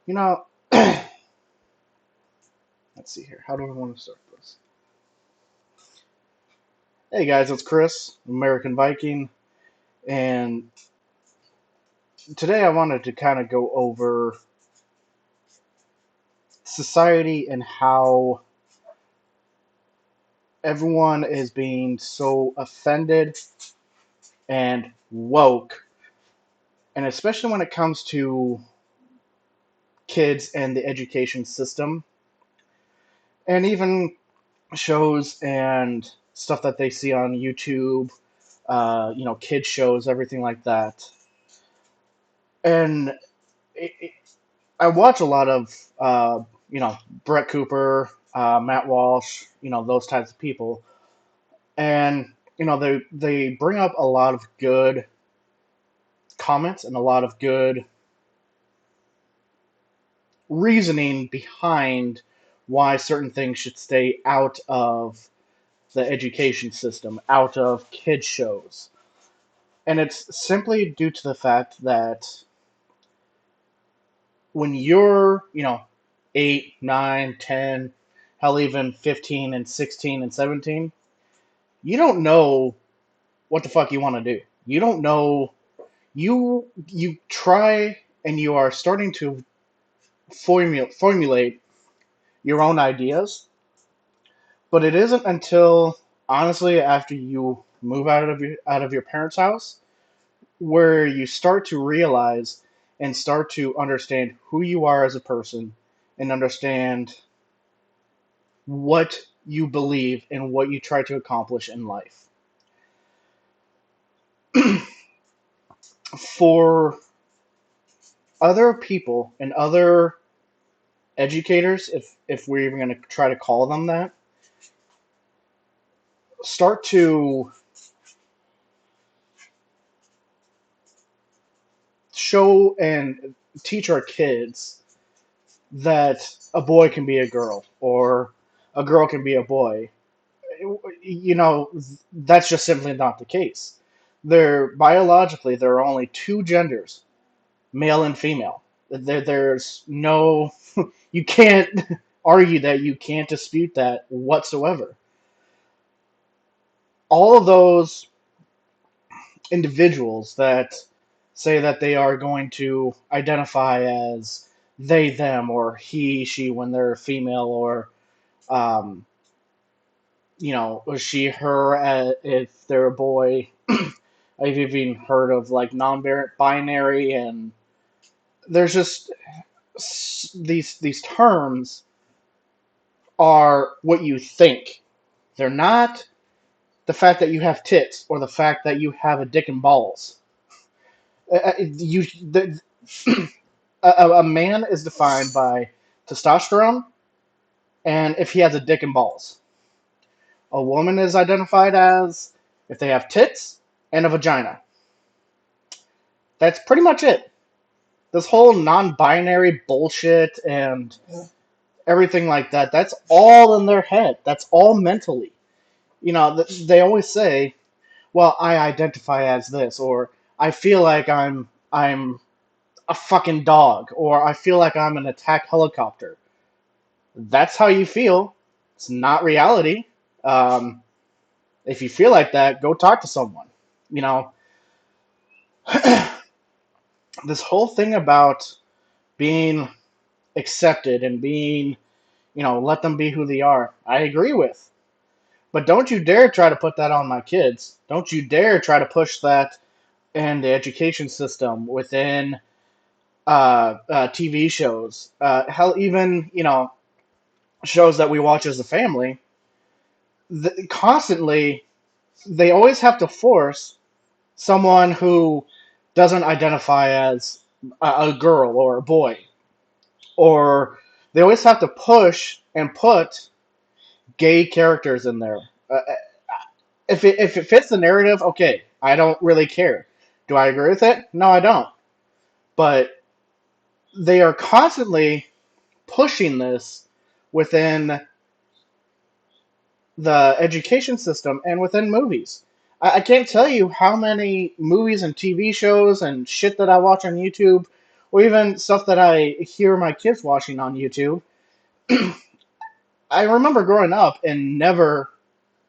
You know, let's see here. How do I want to start this? Hey guys, it's Chris, American Viking, and today I wanted to kind of go over society and how everyone is being so offended and woke, and especially when it comes to kids and the education system, and even shows and stuff that they see on YouTube, kids shows, everything like that. And it, I watch a lot of Brett Cooper, Matt Walsh, those types of people, and they bring up a lot of good comments and a lot of good reasoning behind why certain things should stay out of the education system, out of kids shows. And it's simply due to the fact that when you're, 8, 9, 10, hell, even 15 and 16 and 17, you don't know what the fuck you want to do. You don't know. You try and you are starting to formulate your own ideas, but it isn't until honestly after you move out of your parents' house where you start to realize and start to understand who you are as a person and understand what you believe and what you try to accomplish in life. For other people and other educators, if we're even going to try to call them that, start to show and teach our kids that a boy can be a girl or a girl can be a boy. You know, that's just simply not the case. There are only two genders, male and female. There's no, you can't argue that, you can't dispute that whatsoever. All of those individuals that say that they are going to identify as they, them, or he, she when they're female, or um, or she, her if they're a boy. I've even heard of like non-binary, and there's just these terms are what you think. They're not the fact that you have tits or the fact that you have a dick and balls. You the, a man is defined by testosterone and if he has a dick and balls. A woman is identified as if they have tits and a vagina. That's pretty much it. This whole non-binary bullshit and everything like that, that's all in their head. That's all mentally. They always say, well, I identify as this, or I feel like I'm a fucking dog, or I feel like I'm an attack helicopter. That's how you feel. It's not reality. Um, if you feel like that, go talk to someone. You know, this whole thing about being accepted and being, let them be who they are, I agree with. But don't you dare try to put that on my kids. Don't you dare try to push that in the education system, within TV shows. Hell, even, shows that we watch as a family. Constantly, they always have to force someone who doesn't identify as a girl or a boy, or they always have to push and put gay characters in there. If it fits the narrative, okay, I don't really care. Do I agree with it? No, I don't. But they are constantly pushing this within the education system and within movies. I can't tell you how many movies and TV shows and shit that I watch on YouTube or even stuff that I hear my kids watching on YouTube. I remember growing up and never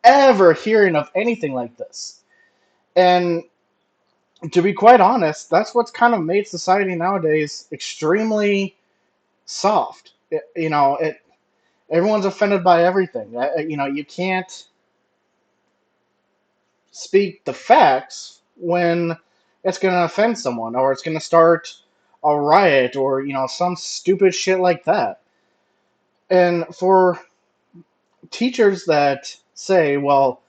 ever hearing of anything like this. And to be quite honest, that's what's kind of made society nowadays extremely soft. Everyone's offended by everything. You can't speak the facts when it's going to offend someone or it's going to start a riot or some stupid shit like that. And for teachers that say, well,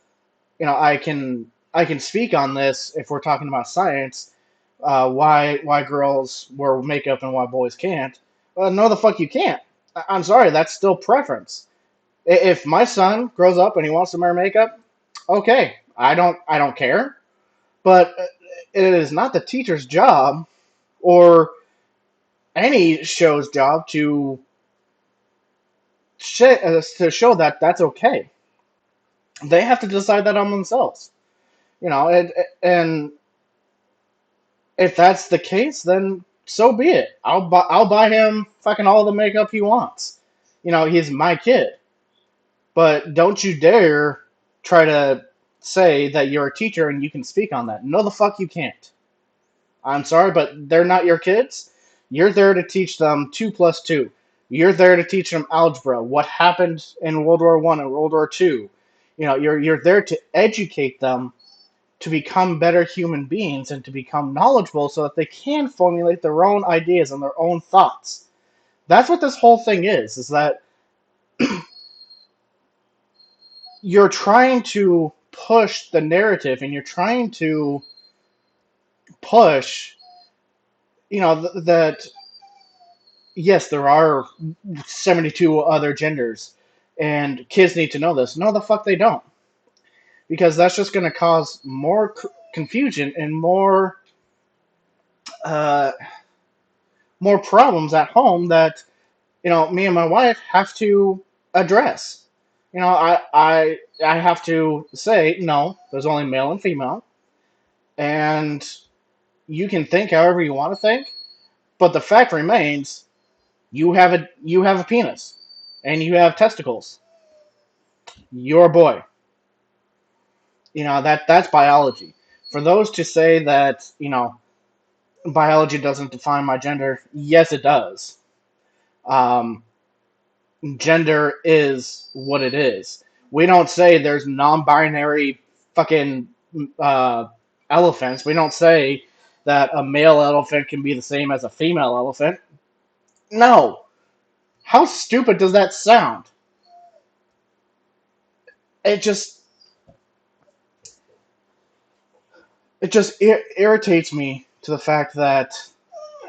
I can speak on this if we're talking about science, why girls wear makeup and why boys can't. Well, no, the fuck you can't. I'm sorry, that's still preference. If my son grows up and he wants to wear makeup, okay, I don't care. But it is not the teacher's job or any show's job to show that that's okay. They have to decide that on themselves. And if that's the case, then so be it. I'll buy him fucking all the makeup he wants. He's my kid. But don't you dare try to say that you're a teacher and you can speak on that. No, the fuck you can't. I'm sorry, but they're not your kids. You're there to teach them 2 plus 2. You're there to teach them algebra, what happened in World War I and World War II. You're there to educate them to become better human beings and to become knowledgeable so that they can formulate their own ideas and their own thoughts. That's what this whole thing is that you're trying to push the narrative and you're trying to push, that yes, there are 72 other genders and kids need to know this. No, the fuck they don't. Because that's just going to cause more confusion and uh, more problems at home that me and my wife have to address. I have to say no. There's only male and female, and you can think however you want to think, but the fact remains, you have a penis, and you have testicles. You're a boy. That's biology. For those to say that biology doesn't define my gender, yes, it does. Um, Gender is what it is. We don't say there's non-binary fucking uh, elephants. We don't say that a male elephant can be the same as a female elephant. No. How stupid does that sound? It just irritates me to the fact that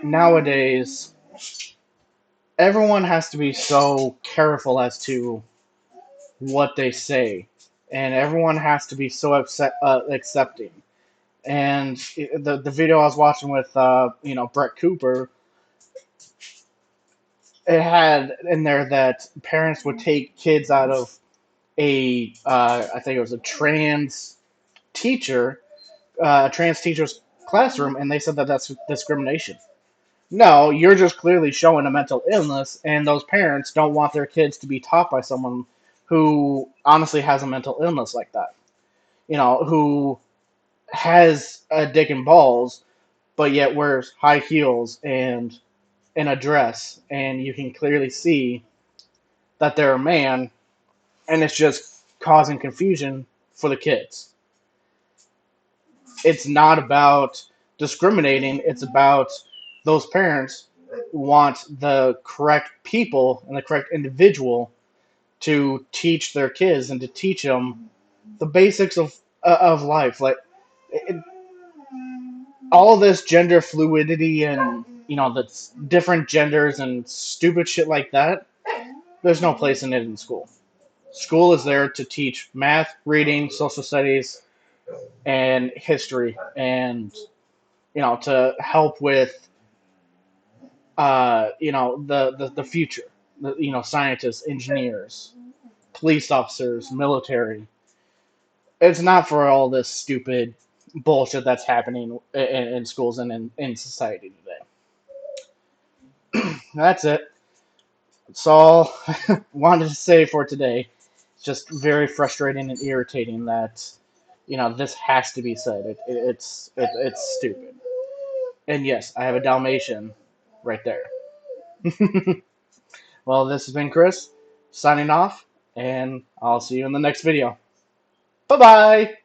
nowadays everyone has to be so careful as to what they say, and everyone has to be so accepting. And the video I was watching with Brett Cooper, it had in there that parents would take kids out of I think it was a trans teacher's classroom, and they said that that's discrimination. No, you're just clearly showing a mental illness, and those parents don't want their kids to be taught by someone who honestly has a mental illness like that. Who has a dick and balls, but yet wears high heels and in a dress, and you can clearly see that they're a man, and it's just causing confusion for the kids. It's not about discriminating, it's about those parents want the correct people and the correct individual to teach their kids and to teach them the basics of life. Like it, all this gender fluidity and the different genders and stupid shit like that, there's no place in it in school. School is there to teach math, reading, social studies, and history, and to help with the future. Scientists, engineers, police officers, military. It's not for all this stupid bullshit that's happening in schools and in society today. That's it. That's all I wanted to say for today. It's just very frustrating and irritating that this has to be said. It's stupid. And yes, I have a Dalmatian right there. Well, this has been Chris signing off, and I'll see you in the next video. Bye bye.